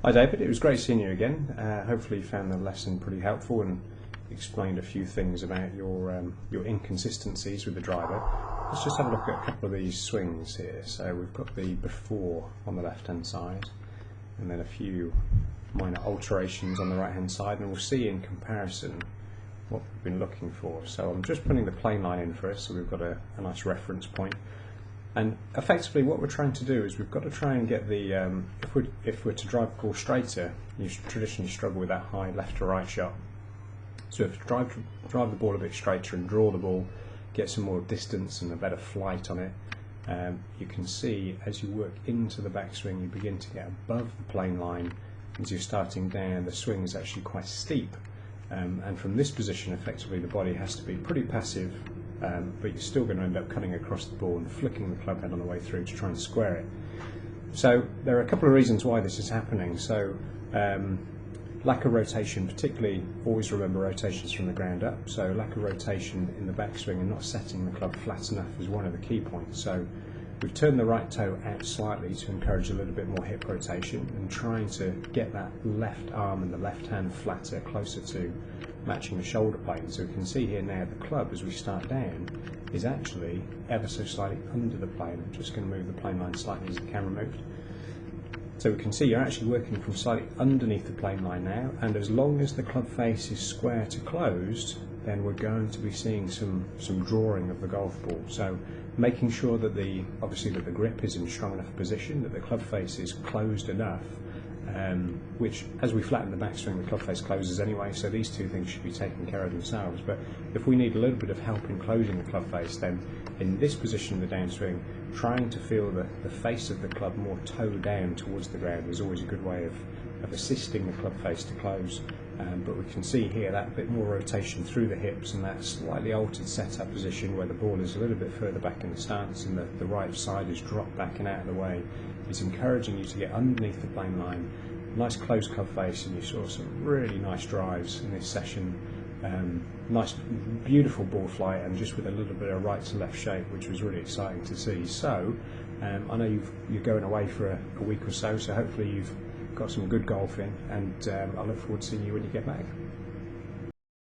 Hi David, it was great seeing you again. Hopefully you found the lesson pretty helpful and explained a few things about your inconsistencies with the driver. Let's just have a look at a couple of these swings here. So we've got the before on the left hand side and then a few minor alterations on the right hand side, and we'll see in comparison what we've been looking for. So I'm just putting the plane line in for us so we've got a nice reference point. And effectively what we're trying to do is we've got to try and get the, if we're to drive the ball straighter, you traditionally struggle with that high left to right shot. So if you drive the ball a bit straighter and draw the ball, get some more distance and a better flight on it, you can see as you work into the backswing you begin to get above the plane line. As you're starting down, the swing is actually quite steep, and from this position effectively the body has to be pretty passive. But you're still going to end up cutting across the ball and flicking the club head on the way through to try and square it. So there are a couple of reasons why this is happening. So lack of rotation, particularly always remember rotations from the ground up. So lack of rotation in the backswing and not setting the club flat enough is one of the key points. So we've turned the right toe out slightly to encourage a little bit more hip rotation and trying to get that left arm and the left hand flatter, closer to matching the shoulder plane. So we can see here now the club as we start down is actually ever so slightly under the plane. I'm just going to move the plane line slightly as the camera moved. So we can see you're actually working from slightly underneath the plane line now, and as long as the club face is square to closed, then we're going to be seeing some drawing of the golf ball. So making sure that obviously that the grip is in strong enough position, that the club face is closed enough, which as we flatten the backswing the club face closes anyway, so these two things should be taken care of themselves. But if we need a little bit of help in closing the club face, then in this position of the downswing, trying to feel the face of the club more toe down towards the ground is always a good way of assisting the club face to close. But we can see here that bit more rotation through the hips and that slightly altered setup position where the ball is a little bit further back in the stance and the right side is dropped back and out of the way. It's encouraging you to get underneath the plane line, nice closed club face, and you saw some really nice drives in this session. Nice beautiful ball flight and just with a little bit of right to left shape, which was really exciting to see. So I know you're going away for a week or so hopefully you've got some good golf in, and I look forward to seeing you when you get back.